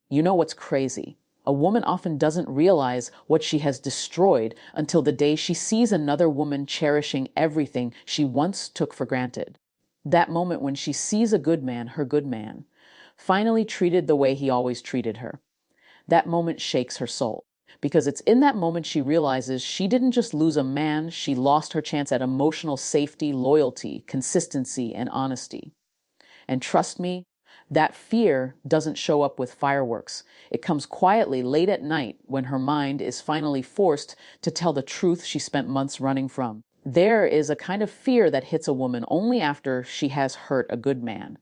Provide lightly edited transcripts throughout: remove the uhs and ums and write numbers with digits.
You know what's crazy? A woman often doesn't realize what she has destroyed until the day she sees another woman cherishing everything she once took for granted. That moment when she sees a good man, her good man, finally treated the way he always treated her. That moment shakes her soul. Because it's in that moment she realizes she didn't just lose a man, she lost her chance at emotional safety, loyalty, consistency, and honesty. And trust me, that fear doesn't show up with fireworks. It comes quietly late at night when her mind is finally forced to tell the truth she spent months running from. There is a kind of fear that hits a woman only after she has hurt a good man.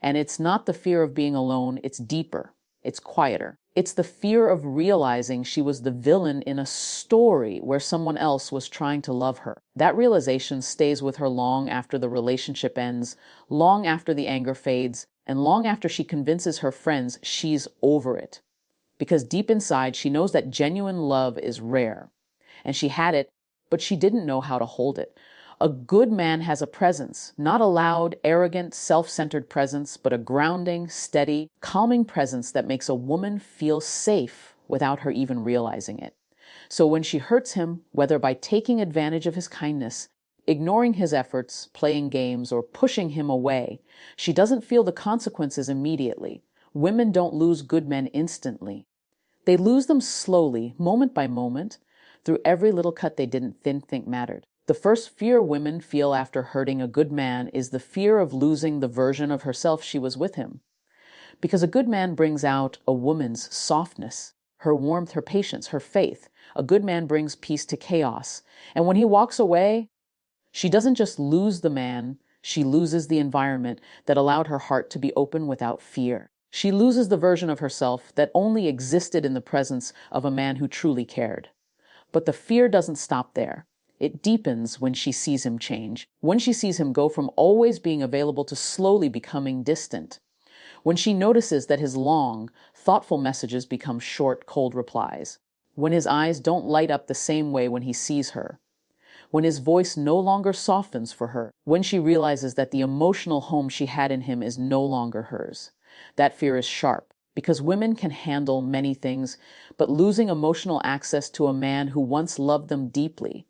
And it's not the fear of being alone, it's deeper, it's quieter. It's the fear of realizing she was the villain in a story where someone else was trying to love her. That realization stays with her long after the relationship ends, long after the anger fades, and long after she convinces her friends she's over it. Because deep inside, she knows that genuine love is rare. And she had it, but she didn't know how to hold it. A good man has a presence, not a loud, arrogant, self-centered presence, but a grounding, steady, calming presence that makes a woman feel safe without her even realizing it. So when she hurts him, whether by taking advantage of his kindness, ignoring his efforts, playing games, or pushing him away, she doesn't feel the consequences immediately. Women don't lose good men instantly. They lose them slowly, moment by moment, through every little cut they didn't think mattered. The first fear women feel after hurting a good man is the fear of losing the version of herself she was with him. Because a good man brings out a woman's softness, her warmth, her patience, her faith. A good man brings peace to chaos. And when he walks away, she doesn't just lose the man, she loses the environment that allowed her heart to be open without fear. She loses the version of herself that only existed in the presence of a man who truly cared. But the fear doesn't stop there. It deepens when she sees him change, when she sees him go from always being available to slowly becoming distant, when she notices that his long, thoughtful messages become short, cold replies, when his eyes don't light up the same way when he sees her, when his voice no longer softens for her, when she realizes that the emotional home she had in him is no longer hers. That fear is sharp, because women can handle many things, but losing emotional access to a man who once loved them deeply,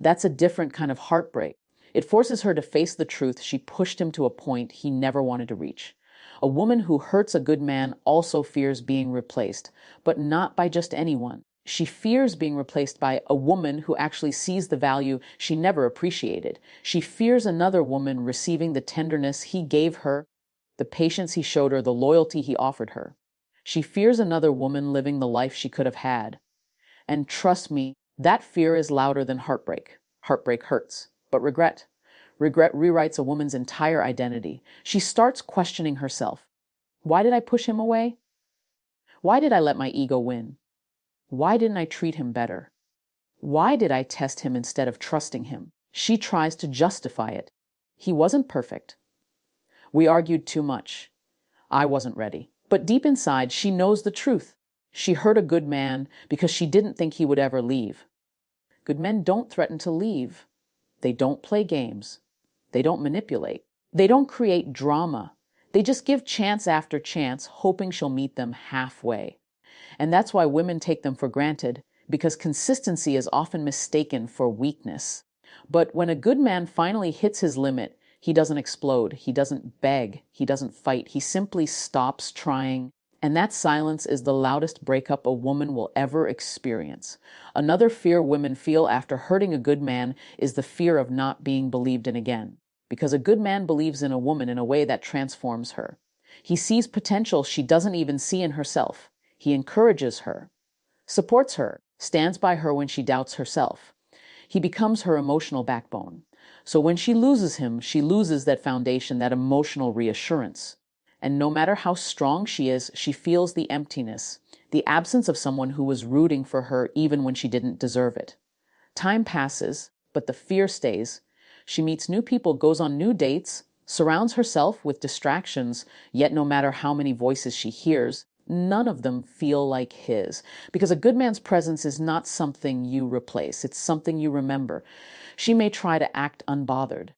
that's a different kind of heartbreak. It forces her to face the truth she pushed him to a point he never wanted to reach. A woman who hurts a good man also fears being replaced, but not by just anyone. She fears being replaced by a woman who actually sees the value she never appreciated. She fears another woman receiving the tenderness he gave her, the patience he showed her, the loyalty he offered her. She fears another woman living the life she could have had. And trust me, that fear is louder than heartbreak. Heartbreak hurts, but regret rewrites a woman's entire identity. She starts questioning herself. Why did I push him away? Why did I let my ego win? Why didn't I treat him better? Why did I test him instead of trusting him? She tries to justify it. He wasn't perfect. We argued too much. I wasn't ready. But deep inside, she knows the truth. She hurt a good man because she didn't think he would ever leave. Good men don't threaten to leave. They don't play games. They don't manipulate. They don't create drama. They just give chance after chance, hoping she'll meet them halfway. And that's why women take them for granted, because consistency is often mistaken for weakness. But when a good man finally hits his limit, he doesn't explode, he doesn't beg, he doesn't fight, he simply stops trying. And that silence is the loudest breakup a woman will ever experience. Another fear women feel after hurting a good man is the fear of not being believed in again. Because a good man believes in a woman in a way that transforms her. He sees potential she doesn't even see in herself. He encourages her, supports her, stands by her when she doubts herself. He becomes her emotional backbone. So when she loses him, she loses that foundation, that emotional reassurance. And no matter how strong she is, she feels the emptiness, the absence of someone who was rooting for her even when she didn't deserve it. Time passes, but the fear stays. She meets new people, goes on new dates, surrounds herself with distractions, yet no matter how many voices she hears, none of them feel like his. Because a good man's presence is not something you replace, it's something you remember. She may try to act unbothered.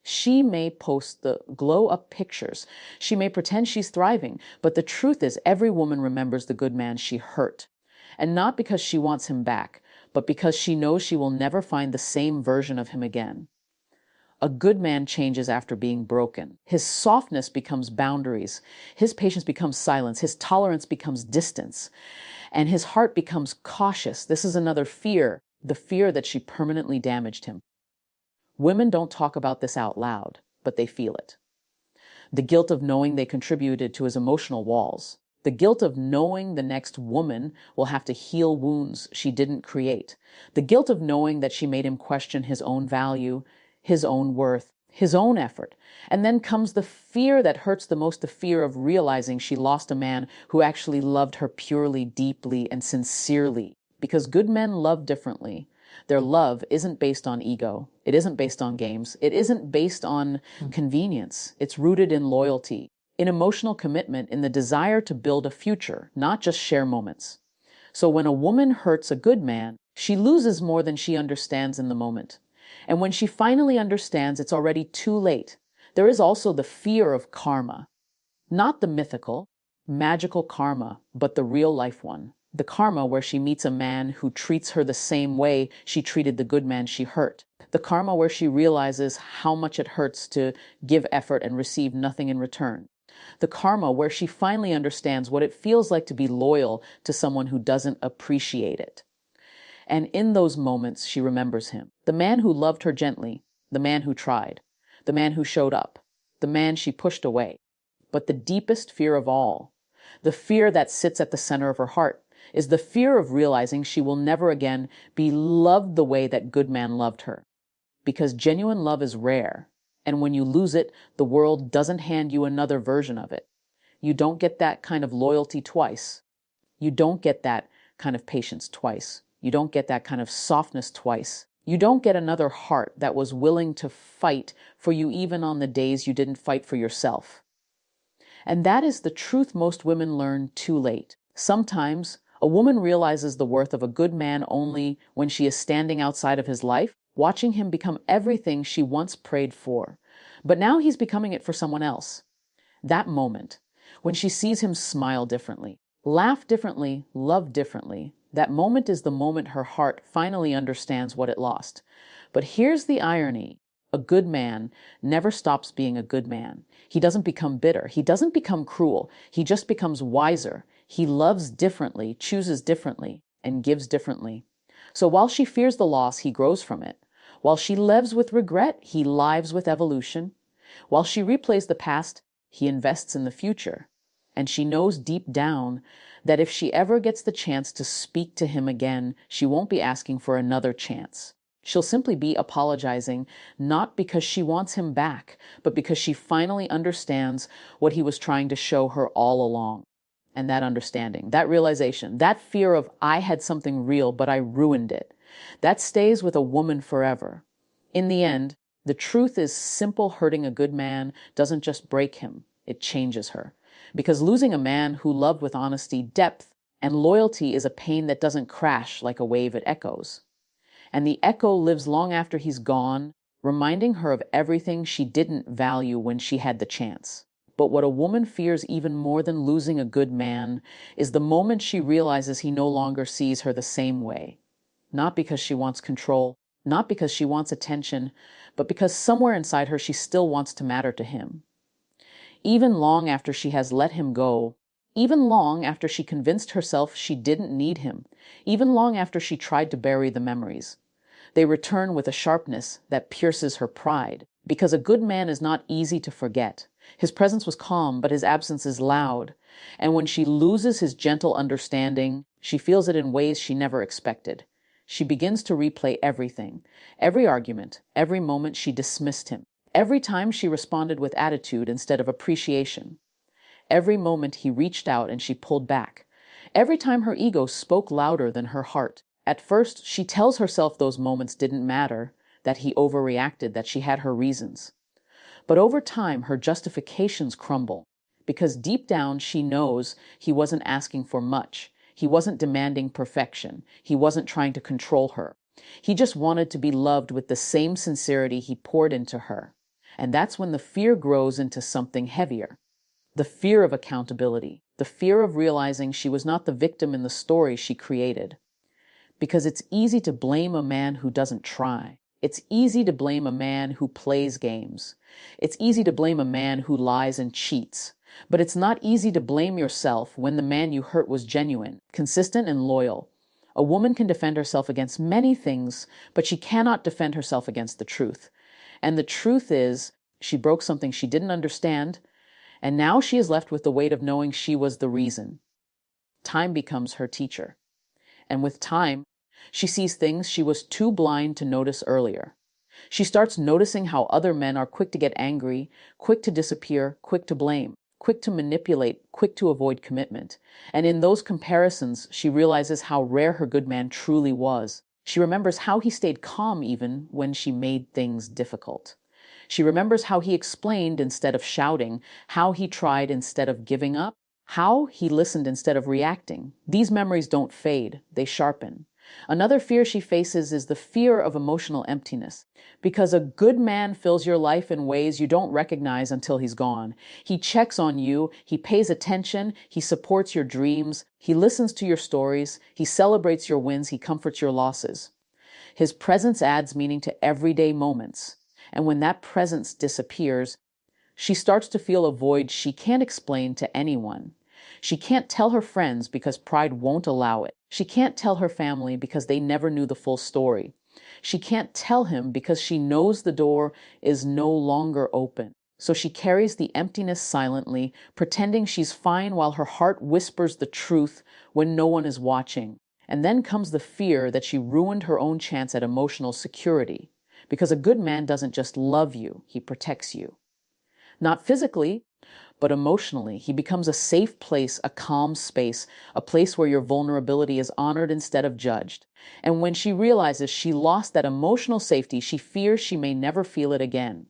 She may post the glow up pictures. She may pretend she's thriving, but the truth is every woman remembers the good man she hurt. And not because she wants him back, but because she knows she will never find the same version of him again. A good man changes after being broken. His softness becomes boundaries. His patience becomes silence. His tolerance becomes distance. And his heart becomes cautious. This is another fear, the fear that she permanently damaged him. Women don't talk about this out loud, but they feel it. The guilt of knowing they contributed to his emotional walls. The guilt of knowing the next woman will have to heal wounds she didn't create. The guilt of knowing that she made him question his own value, his own worth, his own effort. And then comes the fear that hurts the most, the fear of realizing she lost a man who actually loved her purely, deeply, and sincerely. Because good men love differently. Their love isn't based on ego. It isn't based on games. It isn't based on convenience. It's rooted in loyalty, in emotional commitment, in the desire to build a future, not just share moments. So when a woman hurts a good man, she loses more than she understands in the moment. And when she finally understands, it's already too late. There is also the fear of karma, not the mythical, magical karma, but the real life one. The karma where she meets a man who treats her the same way she treated the good man she hurt. The karma where she realizes how much it hurts to give effort and receive nothing in return. The karma where she finally understands what it feels like to be loyal to someone who doesn't appreciate it. And in those moments, she remembers him. The man who loved her gently, the man who tried, the man who showed up, the man she pushed away. But the deepest fear of all, the fear that sits at the center of her heart, is the fear of realizing she will never again be loved the way that good man loved her. Because genuine love is rare, and when you lose it, the world doesn't hand you another version of it. You don't get that kind of loyalty twice. You don't get that kind of patience twice. You don't get that kind of softness twice. You don't get another heart that was willing to fight for you even on the days you didn't fight for yourself. And that is the truth most women learn too late. Sometimes a woman realizes the worth of a good man only when she is standing outside of his life, watching him become everything she once prayed for. But now he's becoming it for someone else. That moment, when she sees him smile differently, laugh differently, love differently, that moment is the moment her heart finally understands what it lost. But here's the irony. A good man never stops being a good man. He doesn't become bitter. He doesn't become cruel. He just becomes wiser. He loves differently, chooses differently, and gives differently. So while she fears the loss, he grows from it. While she lives with regret, he lives with evolution. While she replays the past, he invests in the future. And she knows deep down that if she ever gets the chance to speak to him again, she won't be asking for another chance. She'll simply be apologizing, not because she wants him back, but because she finally understands what he was trying to show her all along. And that understanding, that realization, that fear of I had something real, but I ruined it, that stays with a woman forever. In the end, the truth is simple hurting a good man doesn't just break him, it changes her. Because losing a man who loved with honesty, depth, and loyalty is a pain that doesn't crash like a wave, it echoes. And the echo lives long after he's gone, reminding her of everything she didn't value when she had the chance. But what a woman fears even more than losing a good man is the moment she realizes he no longer sees her the same way. Not because she wants control, not because she wants attention, but because somewhere inside her she still wants to matter to him. Even long after she has let him go, even long after she convinced herself she didn't need him, even long after she tried to bury the memories, they return with a sharpness that pierces her pride. Because a good man is not easy to forget. His presence was calm, but his absence is loud. And when she loses his gentle understanding, she feels it in ways she never expected. She begins to replay everything, every argument, every moment she dismissed him, every time she responded with attitude instead of appreciation, every moment he reached out and she pulled back, every time her ego spoke louder than her heart. At first, she tells herself those moments didn't matter, that he overreacted, that she had her reasons. But over time, her justifications crumble, because deep down she knows he wasn't asking for much. He wasn't demanding perfection. He wasn't trying to control her. He just wanted to be loved with the same sincerity he poured into her. And that's when the fear grows into something heavier. The fear of accountability, the fear of realizing she was not the victim in the story she created. Because it's easy to blame a man who doesn't try. It's easy to blame a man who plays games. It's easy to blame a man who lies and cheats. But it's not easy to blame yourself when the man you hurt was genuine, consistent, and loyal. A woman can defend herself against many things, but she cannot defend herself against the truth. And the truth is, she broke something she didn't understand, and now she is left with the weight of knowing she was the reason. Time becomes her teacher. And with time, she sees things she was too blind to notice earlier. She starts noticing how other men are quick to get angry, quick to disappear, quick to blame, quick to manipulate, quick to avoid commitment. And in those comparisons, she realizes how rare her good man truly was. She remembers how he stayed calm even when she made things difficult. She remembers how he explained instead of shouting, how he tried instead of giving up, how he listened instead of reacting. These memories don't fade, they sharpen. Another fear she faces is the fear of emotional emptiness. Because a good man fills your life in ways you don't recognize until he's gone. He checks on you, he pays attention, he supports your dreams, he listens to your stories, he celebrates your wins, he comforts your losses. His presence adds meaning to everyday moments. And when that presence disappears, she starts to feel a void she can't explain to anyone. She can't tell her friends because pride won't allow it. She can't tell her family because they never knew the full story. She can't tell him because she knows the door is no longer open. So she carries the emptiness silently, pretending she's fine while her heart whispers the truth when no one is watching. And then comes the fear that she ruined her own chance at emotional security. Because a good man doesn't just love you, he protects you. Not physically, but emotionally. He becomes a safe place, a calm space, a place where your vulnerability is honored instead of judged. And when she realizes she lost that emotional safety, she fears she may never feel it again.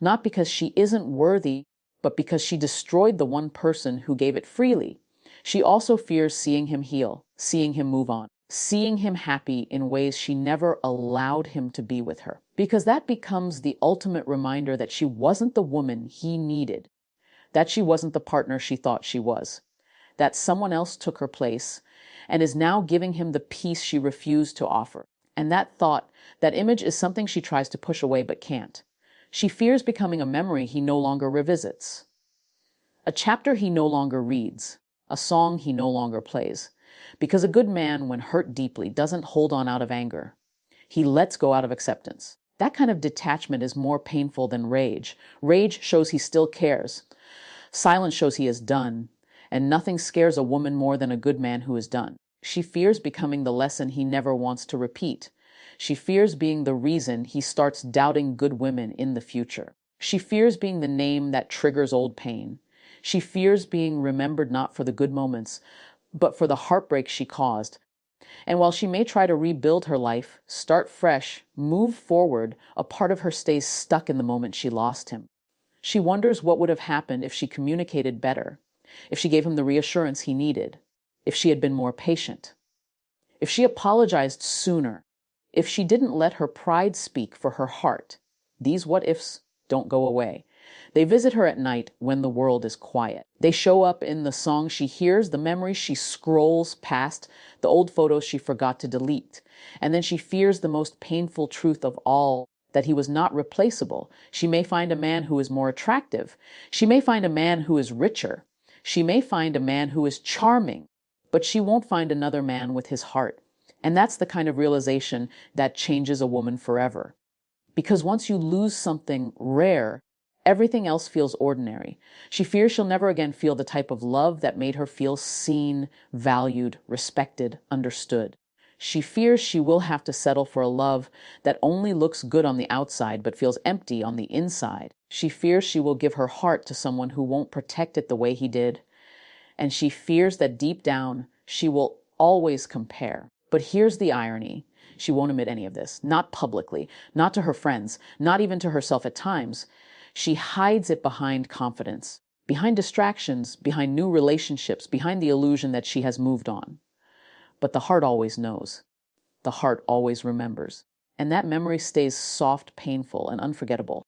Not because she isn't worthy, but because she destroyed the one person who gave it freely. She also fears seeing him heal, seeing him move on, seeing him happy in ways she never allowed him to be with her. Because that becomes the ultimate reminder that she wasn't the woman he needed, that she wasn't the partner she thought she was, that someone else took her place and is now giving him the peace she refused to offer. And that thought, that image is something she tries to push away but can't. She fears becoming a memory he no longer revisits, a chapter he no longer reads, a song he no longer plays. Because a good man, when hurt deeply, doesn't hold on out of anger. He lets go out of acceptance. That kind of detachment is more painful than rage. Rage shows he still cares. Silence shows he is done. And nothing scares a woman more than a good man who is done. She fears becoming the lesson he never wants to repeat. She fears being the reason he starts doubting good women in the future. She fears being the name that triggers old pain. She fears being remembered not for the good moments, but for the heartbreak she caused. And while she may try to rebuild her life, start fresh, move forward, a part of her stays stuck in the moment she lost him. She wonders what would have happened if she communicated better, if she gave him the reassurance he needed, if she had been more patient, if she apologized sooner, if she didn't let her pride speak for her heart. These what ifs don't go away. They visit her at night when the world is quiet. They show up in the songs she hears, the memories she scrolls past, the old photos she forgot to delete. And then she fears the most painful truth of all, that he was not replaceable. She may find a man who is more attractive. She may find a man who is richer. She may find a man who is charming, but she won't find another man with his heart. And that's the kind of realization that changes a woman forever. Because once you lose something rare, everything else feels ordinary. She fears she'll never again feel the type of love that made her feel seen, valued, respected, understood. She fears she will have to settle for a love that only looks good on the outside but feels empty on the inside. She fears she will give her heart to someone who won't protect it the way he did. And she fears that deep down she will always compare. But here's the irony. She won't admit any of this, not publicly, not to her friends, not even to herself at times. She hides it behind confidence, behind distractions, behind new relationships, behind the illusion that she has moved on. But the heart always knows. The heart always remembers. And that memory stays soft, painful, and unforgettable.